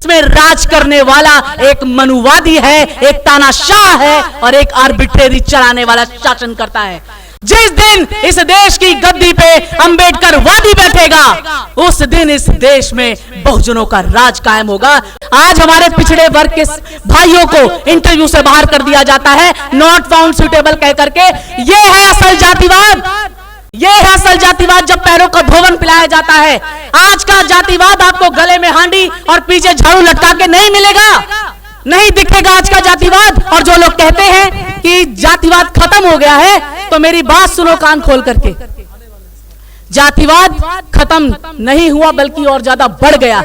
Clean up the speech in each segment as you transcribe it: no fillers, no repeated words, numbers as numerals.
में राज करने वाला एक मनुवादी है, एक तानाशाह है और एक आर्बिट्रेरी चलाने वाला शासन करता है। जिस दिन इस देश की गद्दी पे अंबेडकर वादी बैठेगा, उस दिन इस देश में बहुजनों का राज कायम होगा। आज हमारे पिछड़े वर्ग के भाइयों को इंटरव्यू से बाहर कर दिया जाता है, नॉट फाउंड सुटेबल कह करके। ये है असल जातिवाद, ये है असल जातिवाद, जब पैरों का धोवन पिलाया जाता है। आज का जातिवाद आपको गले में हांडी और पीछे झाड़ू लटका के नहीं मिलेगा, नहीं दिखेगा आज का जातिवाद। और जो लोग कहते हैं कि जातिवाद खत्म हो गया है, तो मेरी बात सुनो कान खोल करके। जातिवाद खत्म नहीं हुआ, बल्कि और ज्यादा बढ़ गया,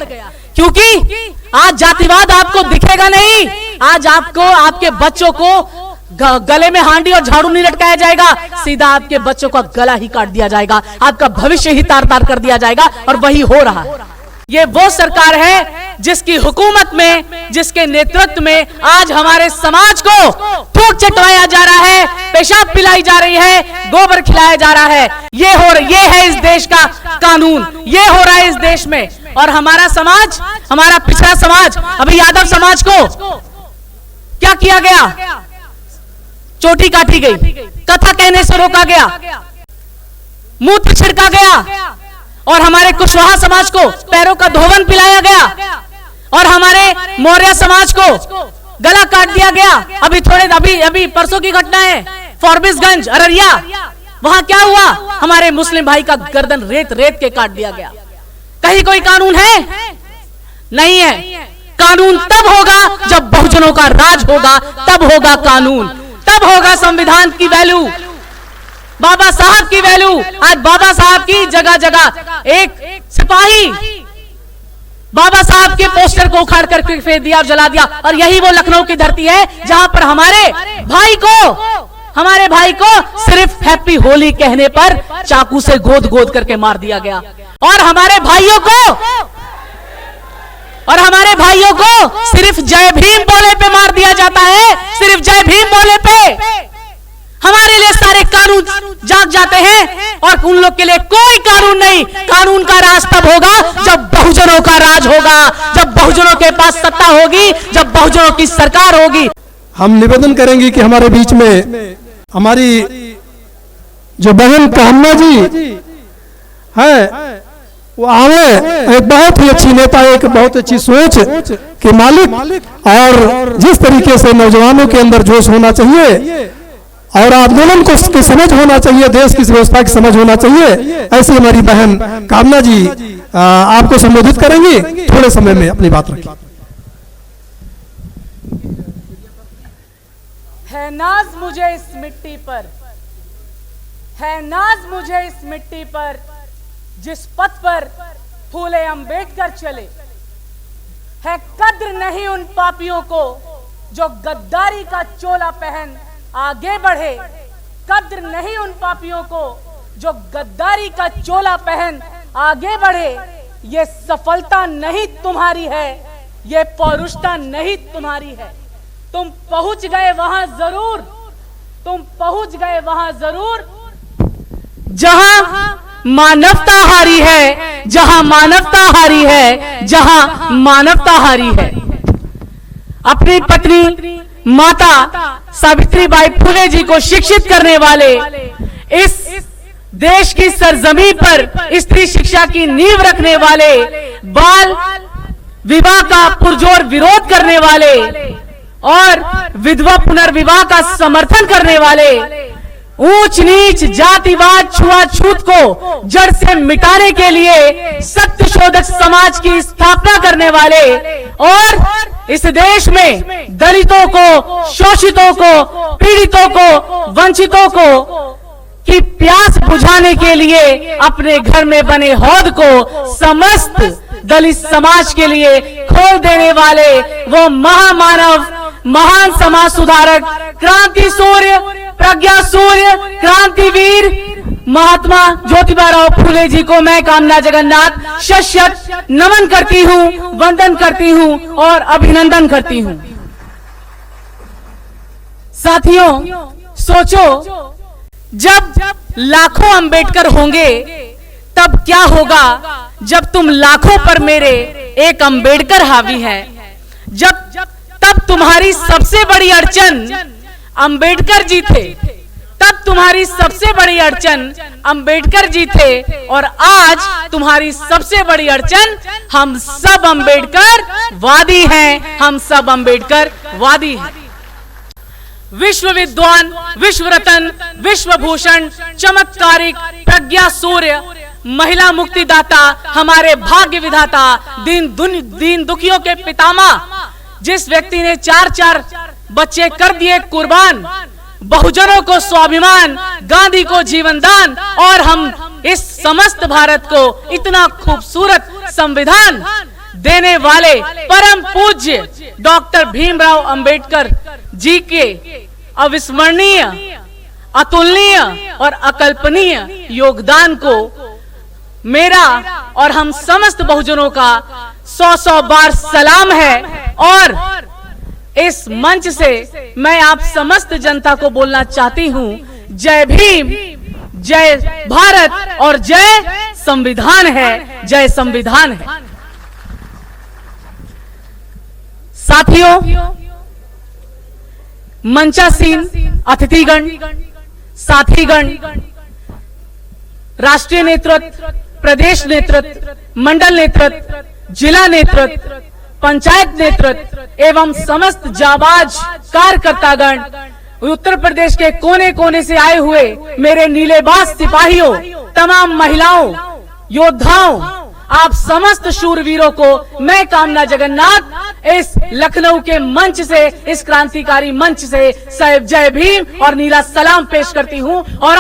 क्योंकि आज जातिवाद आपको दिखेगा नहीं। आज आपको, आपके बच्चों को गले में हांडी और झाड़ू नहीं लटकाया जाएगा, सीधा आपके बच्चों का गला ही काट दिया जाएगा, आपका भविष्य ही तार तार कर दिया जाएगा। और वही हो रहा है। ये वो सरकार है जिसकी हुकूमत में, जिसके नेतृत्व में आज हमारे समाज को थूक चटवाया जा रहा है, पेशाब पिलाई जा रही है, गोबर खिलाया जा रहा है। ये है इस देश का कानून, ये हो रहा है इस देश में। और हमारा समाज, हमारा पिछड़ा समाज, अभी यादव समाज को क्या किया गया? चोटी काटी गई, कथा कहने से रोका गया, मूत्र छिड़का गया, और हमारे कुशवाहा समाज को पैरों का धोवन पिलाया गया, और हमारे मौर्य समाज को गला काट दिया गया। अभी परसों की घटना है, फॉरबिसगंज अररिया, वहां क्या हुआ? हमारे मुस्लिम भाई का गर्दन रेत रेत के काट दिया गया। कहीं कोई कानून है? नहीं है। कानून तब होगा जब बहुजनों का राज होगा, तब होगा कानून, तब होगा संविधान की वैल्यू, बाबा साहब की वैल्यू। आज बाबा साहब की जगह जगह एक सिपाही बाबा साहब के पोस्टर को उखाड़ कर फेंक दिया और जला दिया। और यही वो लखनऊ की धरती है जहां पर हमारे भाई को सिर्फ हैप्पी होली कहने पर चाकू से गोद गोद करके मार दिया गया। और हमारे भाइयों को सिर्फ जय भीम बोले पे मार दिया जाता है, सिर्फ जय भीम बोले पे। हमारे लिए सारे कानून जाग जाते हैं और उन लोग के लिए कोई कानून नहीं। कानून का राज तब होगा जब बहुजनों का राज होगा, जब बहुजनों के पास सत्ता होगी, जब बहुजनों की सरकार होगी। हम निवेदन करेंगे कि हमारे बीच में हमारी जो बहन कामना जी है, वो आवे, एक बहुत ही अच्छी नेता, एक बहुत अच्छी सोच के मालिक, और जिस तरीके से नौजवानों के अंदर जोश होना चाहिए और आंदोलन को की समझ होना चाहिए, देश की व्यवस्था की समझ होना चाहिए, ऐसी हमारी बहन कामना जी आपको संबोधित करेंगी। थोड़े समय में अपनी बात रखिए। है नाज मुझे इस मिट्टी पर, है नाज मुझे इस मिट्टी पर, जिस पथ पर फूले अंबेडकर चले। है कद्र नहीं उन पापियों को जो गद्दारी का चोला पहन आगे बढ़े। कद्र नहीं उन पापियों को जो गद्दारी का चोला पहन आगे बढ़े। ये सफलता नहीं तुम्हारी है, ये पौरुषता नहीं तुम्हारी है। तुम पहुंच गए वहां जरूर, तुम पहुंच गए वहां जरूर जहां मानवता हारी है, जहां मानवता हारी है, जहां मानवता हारी है। अपनी पत्नी माता सावित्रीबाई फुले जी को शिक्षित करने वाले, इस देश की सरजमी पर स्त्री शिक्षा की नींव रखने वाले, बाल विवाह का पुरजोर विरोध करने वाले और विधवा पुनर्विवाह का समर्थन करने वाले, ऊंच नीच जातिवाद छुआछूत को जड़ से मिटाने के लिए सत्य शोधक समाज की स्थापना करने वाले और इस देश में दलितों को, शोषितों को, पीड़ितों को, वंचितों को की प्यास बुझाने के लिए अपने घर में बने हौद को समस्त दलित समाज के लिए खोल देने वाले वो महामानव, महान समाज सुधारक, क्रांति सूर्य, प्रज्ञा सूर्य, क्रांतिवीर महात्मा ज्योतिबा फूले जी को मैं कामना जगन्नाथ शत नमन करती हूँ, वंदन करती हूँ और अभिनंदन करती हूँ। साथियों, सोचो, जब लाखों अंबेडकर होंगे तब क्या होगा जब तुम लाखों पर मेरे एक अंबेडकर हावी है। तब तुम्हारी सबसे बड़ी अड़चन अंबेडकर जी थे, तब तुम्हारी सबसे बड़ी अड़चन अंबेडकर जी थे, और आज तुम्हारी सबसे बड़ी अड़चन हम सब अंबेडकर वादी हैं, हम सब अंबेडकर वादी हैं। विश्व विद्वान, विश्व रत्न, विश्व भूषण, चमत्कारिक, प्रज्ञा सूर्य, महिला मुक्तिदाता, हमारे भाग्य विधाता, दीन दुखियों के पितामह, जिस व्यक्ति ने 4-4 बच्चे कर दिए कुर्बान, बहुजनों को स्वाभिमान, गांधी को जीवन दान, और हम इस समस्त भारत को इतना खूबसूरत संविधान देने वाले परम पूज्य डॉक्टर भीमराव अंबेडकर जी के अविस्मरणीय, अतुलनीय और अकल्पनीय योगदान को मेरा और हम समस्त बहुजनों का 100 बार सलाम है। और इस मंच से मैं आप समस्त जनता को बोलना चाहती हूं, जय भीम, जय भारत और जय संविधान है, जय संविधान है। साथियों, मंचासीन अतिथिगण, साथीगण, राष्ट्रीय नेतृत्व, प्रदेश नेतृत्व, मंडल नेतृत्व, जिला नेतृत्व, पंचायत नेतृत्व एवं समस्त जाबाज कार्यकर्तागण, उत्तर प्रदेश के कोने कोने से आए हुए मेरे नीलेबाज सिपाहियों, तमाम महिलाओं, योद्धाओं, आप समस्त शूरवीरों को मैं कामना जगन्नाथ इस लखनऊ के मंच से, इस क्रांतिकारी मंच से जय भीम और नीला सलाम पेश करती हूं। और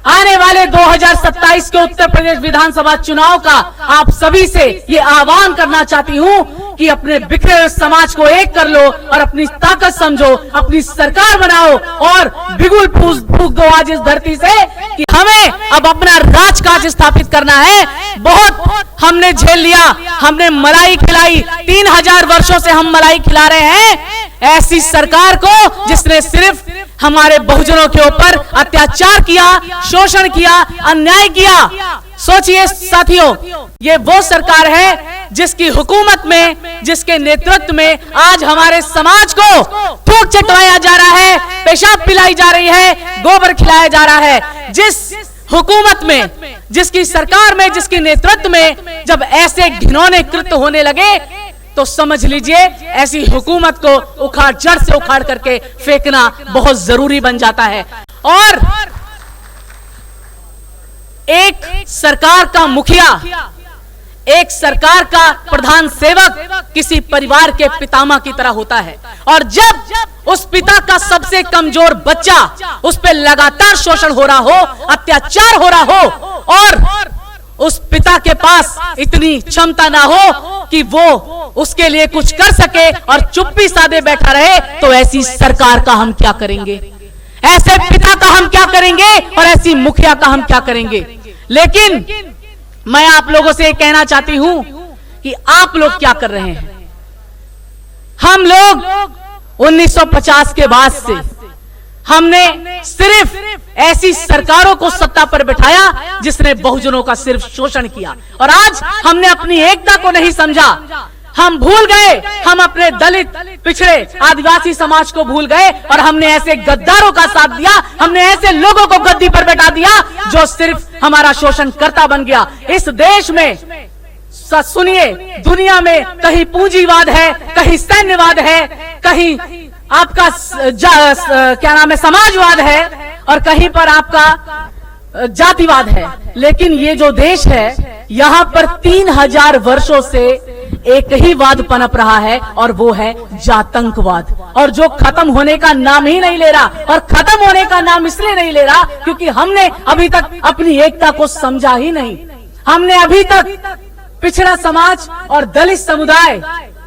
आने वाले 2027 के उत्तर प्रदेश विधानसभा चुनाव का आप सभी से ये आह्वान करना चाहती हूँ कि अपने बिखरे हुए समाज को एक कर लो और अपनी ताकत समझो, अपनी सरकार बनाओ और बिगुल फूंक दो आज इस धरती से कि हमें अब अपना राजकाज स्थापित करना है। बहुत हमने झेल लिया, हमने मलाई खिलाई, 3000 वर्षों से हम मलाई खिला रहे हैं ऐसी सरकार को जिसने सिर्फ हमारे बहुजनों के ऊपर अत्याचार किया, शोषण किया, अन्याय किया। सोचिए साथियों, ये वो सरकार है जिसकी हुकूमत में, जिसके नेतृत्व में आज हमारे समाज को थूक चटवाया जा रहा है, पेशाब पिलाई जा रही है, गोबर खिलाया जा रहा है। जिस हुकूमत में, जिसकी सरकार में, जिसके नेतृत्व में जब ऐसे घिनौने कृत्य होने लगे तो समझ लीजिए ऐसी हुकूमत को जड़ से उखाड़ करके फेंकना बहुत जरूरी बन जाता है। और एक सरकार का मुखिया, एक सरकार का प्रधान सेवक किसी परिवार के पितामह की तरह होता है, और जब उस पिता का सबसे कमजोर बच्चा, उस पर लगातार शोषण हो रहा हो, अत्याचार हो रहा हो, और उस पिता के पास इतनी क्षमता ना हो कि वो उसके लिए कुछ कर सके और चुप्पी साधे बैठा रहे, तो ऐसी सरकार का हम क्या करेंगे, ऐसे पिता का हम क्या करेंगे और ऐसी मुखिया का हम क्या करेंगे। लेकिन मैं आप लोगों से कहना चाहती हूं कि आप लोग क्या कर रहे हैं। हम लोग 1950 के बाद से हमने सिर्फ ऐसी सरकारों को सत्ता पर बिठाया जिसने बहुजनों का सिर्फ शोषण किया, और आज हमने अपनी एकता को नहीं समझा। हम भूल गए, हम अपने दलित, पिछड़े, आदिवासी समाज को भूल गए और हमने ऐसे गद्दारों का साथ दिया, हमने ऐसे लोगों को गद्दी पर बैठा दिया जो सिर्फ हमारा शोषण करता बन गया। इस देश में सुनिए, दुनिया में कहीं पूंजीवाद है, कहीं सैन्यवाद है, कहीं आपका क्या नाम है समाजवाद है, और कहीं पर आपका जातिवाद है। लेकिन ये जो देश है यहाँ पर 3000 वर्षों से एक ही वाद पनप रहा है, और वो है जातंकवाद, और जो खत्म होने का नाम ही नहीं ले रहा। और खत्म होने का नाम इसलिए नहीं ले रहा क्योंकि हमने अभी तक अपनी एकता को समझा ही नहीं। हमने अभी तक पिछड़ा समाज और दलित समुदाय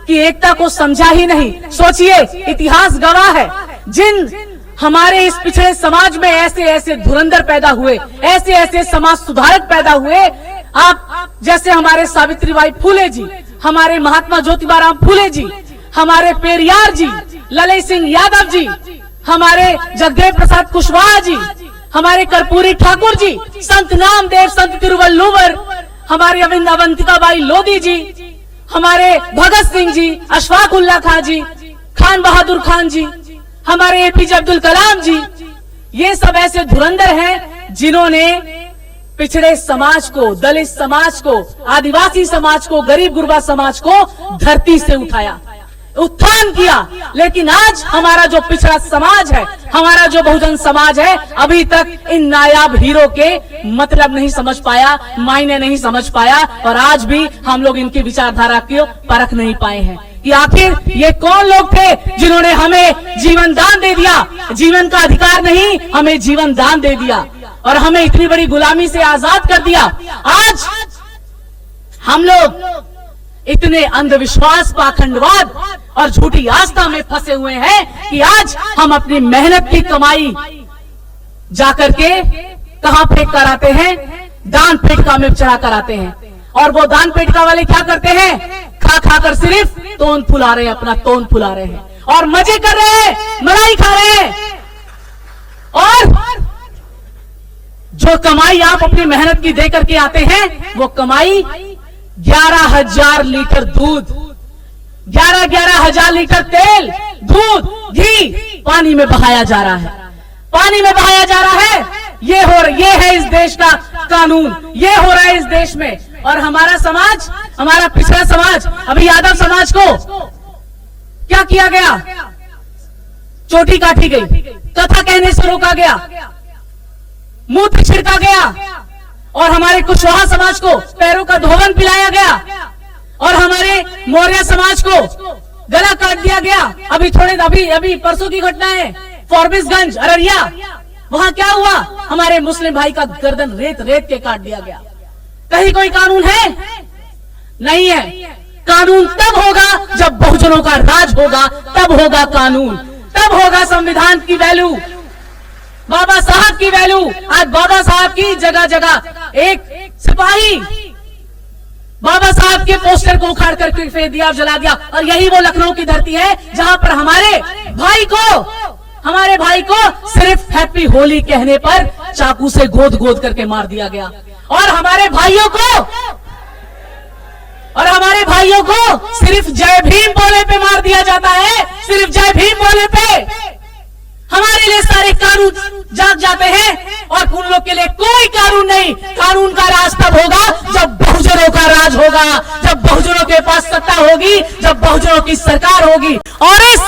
की एकता को समझा ही नहीं। सोचिए, इतिहास गवाह है, जिन हमारे इस पिछड़े समाज में ऐसे ऐसे धुरंधर पैदा हुए, ऐसे ऐसे समाज सुधारक पैदा हुए, आप जैसे हमारे सावित्रीबाई फुले जी, हमारे महात्मा ज्योतिबा फुले जी, हमारे पेरियार जी, ललित सिंह यादव जी, हमारे जगदेव प्रसाद कुशवाहा जी, हमारे कर्पूरी ठाकुर जी, संत नामदेव, संत तिरुवल्लुवर, हमारे अवंतिका बाई लोधी जी, हमारे भगत सिंह जी, अशफाक उल्लाह खां जी, खान बहादुर खान जी, हमारे एपीजे अब्दुल कलाम जी, ये सब ऐसे धुरंधर हैं जिन्होंने पिछड़े समाज को, दलित समाज को, आदिवासी समाज को, गरीब गुरबा समाज को धरती से उठाया, उत्थान किया। लेकिन आज हमारा जो पिछड़ा समाज है, हमारा जो बहुजन समाज है, अभी तक इन नायाब हीरो के मतलब नहीं समझ पाया, मायने नहीं समझ पाया, और आज भी हम लोग इनकी विचारधारा को परख नहीं पाए हैं कि आखिर ये कौन लोग थे जिन्होंने हमें जीवन दान दे दिया। जीवन का अधिकार नहीं, हमें जीवन दान दे दिया और हमें इतनी बड़ी गुलामी से आजाद कर दिया। आज हम लोग इतने अंधविश्वास, पाखंडवाद और झूठी आस्था में फंसे हुए हैं कि आज हम अपनी मेहनत की कमाई जाकर के कहां फेंक कर आते हैं? दान पेटिका में चढ़ा कर आते हैं। और वो दान पेटिका वाले क्या करते हैं? खा खाकर सिर्फ तोंद फुला रहे हैं, अपना तोंद फुला रहे हैं और मजे कर रहे हैं, मलाई खा रहे हैं। और जो कमाई आप अपनी मेहनत की दे करके आते हैं, वो कमाई 11,000 लीटर दूध, 11,000 लीटर तेल, दूध, घी पानी में बहाया जा रहा है, पानी में बहाया जा रहा है। ये है इस देश का कानून, ये हो रहा है इस देश में। और हमारा समाज, हमारा पिछड़ा समाज, अभी यादव समाज को क्या किया गया? चोटी काटी गई, कथा कहने से रोका गया, मूत्र छिड़का गया, और हमारे कुशवाहा समाज को पैरों का धोवन पिलाया गया, और हमारे मौर्य समाज को गला काट दिया गया। अभी परसों की घटना है, फॉरबिसगंज, अररिया, वहां क्या हुआ? हमारे मुस्लिम भाई का गर्दन रेत रेत के काट दिया गया। कहीं कोई कानून है? नहीं है। कानून तब होगा जब बहुजनों का राज होगा, तब होगा कानून, तब होगा संविधान की वैल्यू, बाबा साहब की वैल्यू। आज बाबा साहब की जगह जगह एक सिपाही बाबा साहब के पोस्टर को उखाड़ कर फेंक दिया और जला दिया। और यही वो लखनऊ की धरती है जहां पर हमारे भाई को सिर्फ हैप्पी होली कहने पर चाकू से गोद गोद करके मार दिया गया। और हमारे भाइयों को सिर्फ जय भीम बोले पे मार दिया जाता है, सिर्फ जय भीम बोले पे। हमारे लिए सारे कानून जाग जाते हैं और उन लोग के लिए कोई कानून नहीं। कानून का राज तब होगा जब बहुजनों का राज होगा, जब बहुजनों के पास सत्ता होगी, जब बहुजनों की सरकार होगी। और इस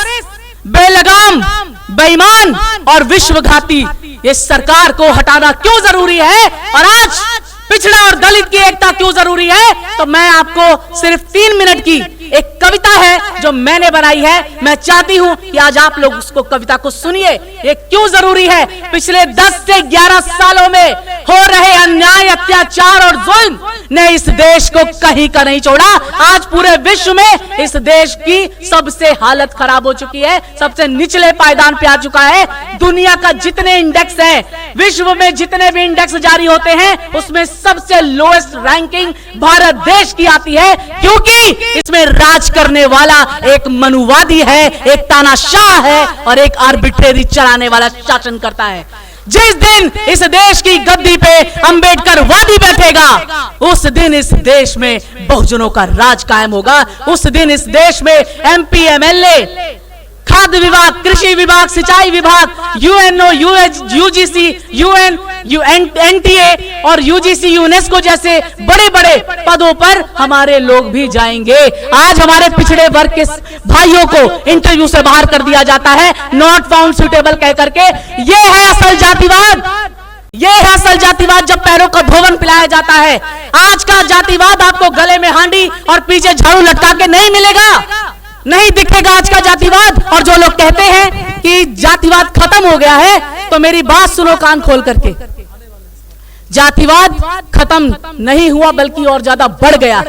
बेलगाम, बेईमान और विश्वघाती इस सरकार को हटाना क्यों जरूरी है, और आज पिछड़ा और दलित की एकता क्यों जरूरी है, तो मैं आपको सिर्फ 3 मिनट की एक कविता है जो मैंने बनाई है, मैं चाहती हूं कि आज आप लोग उसको, कविता को सुनिए। ये क्यों जरूरी है? पिछले 10 से 11 सालों में हो रहे अन्याय, अत्याचार और जुल्म ने इस देश को कहीं का नहीं छोड़ा। आज पूरे विश्व में इस देश की सबसे हालत खराब हो चुकी है, सबसे निचले पायदान पे आ चुका है। दुनिया का जितने इंडेक्स है, विश्व में जितने भी इंडेक्स जारी होते हैं, उसमें सबसे लोएस्ट रैंकिंग भारत देश की आती है, क्योंकि इसमें राज करने वाला एक मनुवादी है, एक तानाशाह है और एक आर्बिट्रेरी चलाने वाला शासन करता है। जिस दिन इस देश की गद्दी पे अंबेडकर वादी बैठेगा, उस दिन इस देश में बहुजनों का राज कायम होगा। उस दिन इस देश में MP, MLA, खाद्य विभाग, कृषि विभाग, सिंचाई विभाग, UNO, UGC, UN, NTA और UGC, यूनेस्को जैसे बड़े बड़े पदों पर हमारे लोग भी जाएंगे। आज हमारे पिछड़े वर्ग के भाइयों को इंटरव्यू से बाहर कर दिया जाता है, नॉट फाउंड सुटेबल कह करके। ये है असल जातिवाद, ये है असल जातिवाद, जब पैरों का धोवन पिलाया जाता है। आज का जातिवाद आपको गले में हांडी और पीछे झाड़ू लटका के नहीं मिलेगा, नहीं दिखेगा आज का जातिवाद। और जो लोग कहते हैं कि जातिवाद खत्म हो गया है, तो मेरी बात सुनो कान खोल करके। जातिवाद खत्म नहीं हुआ, बल्कि और ज्यादा बढ़ गया,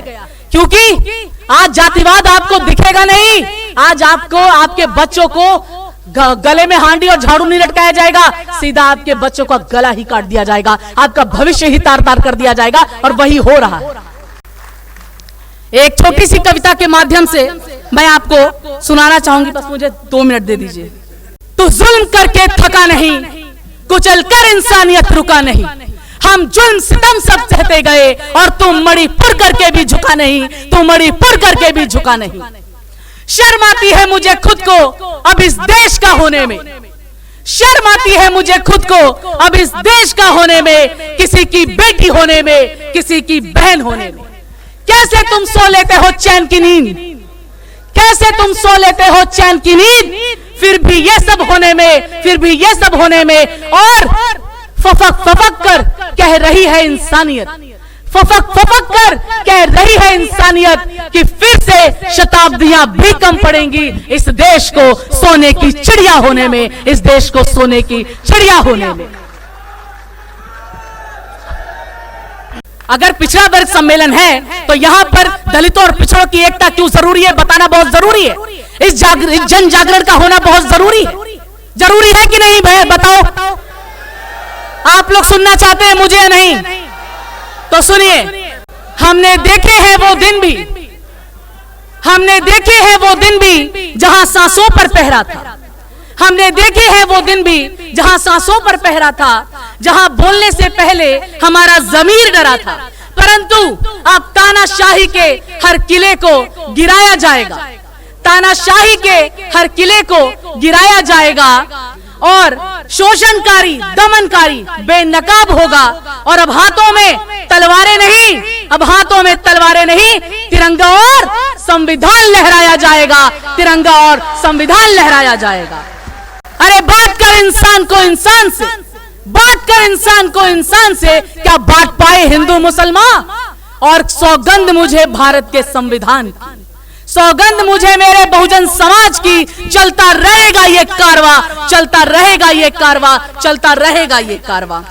क्योंकि आज जातिवाद आपको दिखेगा नहीं। आज आपको, आपके बच्चों को गले में हांडी और झाड़ू नहीं लटकाया जाएगा, सीधा आपके बच्चों का गला ही काट दिया जाएगा, आपका भविष्य ही तार तार कर दिया जाएगा। और वही हो रहा है। एक छोटी सी कविता के माध्यम से मैं आपको सुनाना चाहूंगी, बस मुझे 2 मिनट दे दीजिए। तो जुल्म करके थका नहीं, कुचल कर इंसानियत रुका नहीं, हम जुल्म सितम सब सहते गए और तुम मणिपुर करके भी झुका नहीं, तुम मणिपुर करके भी झुका नहीं। शर्म आती है मुझे खुद को अब इस देश का होने में, शर्म आती है मुझे खुद को अब इस देश का होने में, किसी की बेटी होने में, किसी की बहन होने में। कैसे तुम सो लेते हो चैन की नींद, कैसे तुम सो लेते हो चैन की नींद, फिर भी ये सब होने में, फिर भी ये सब होने में, और फफक फफक कर कह रही है इंसानियत, फफक फफक कर कह रही है इंसानियत कि फिर से शताब्दियां भी कम पड़ेंगी इस देश को सोने की चिड़िया होने में, इस देश को सोने की चिड़िया होने में। अगर पिछड़ा वर्ग सम्मेलन है तो यहां पर दलितों और पिछड़ों की एकता क्यों जरूरी है बताना बहुत जरूरी है। इस जन जागरण का होना बहुत जरूरी है, जरूरी है कि नहीं भाई बताओ। आप लोग सुनना चाहते हैं मुझे या नहीं? तो सुनिए, हमने देखे हैं वो दिन भी, हमने देखे हैं वो दिन भी जहां सांसों पर पहरा था, हमने देखे हैं वो दिन भी जहां सांसों पर पहरा था, जहां बोलने से पहले हमारा ज़मीर डरा था। परंतु अब तानाशाही के हर किले को गिराया जाएगा, तानाशाही के हर किले को गिराया जाएगा और शोषणकारी दमनकारी बेनकाब होगा। और अब हाथों में तलवारें नहीं, अब हाथों में तलवारें नहीं, तिरंगा और संविधान लहराया जाएगा, तिरंगा और संविधान लहराया जाएगा। अरे बात कर इंसान को इंसान से, बात कर इंसान को इंसान से, क्या बात पाए हिंदू मुसलमान? और सौगंध मुझे भारत के संविधान की, सौगंध मुझे मेरे बहुजन समाज की, चलता रहेगा ये कारवां, चलता रहेगा ये कारवां, चलता रहेगा ये कारवां।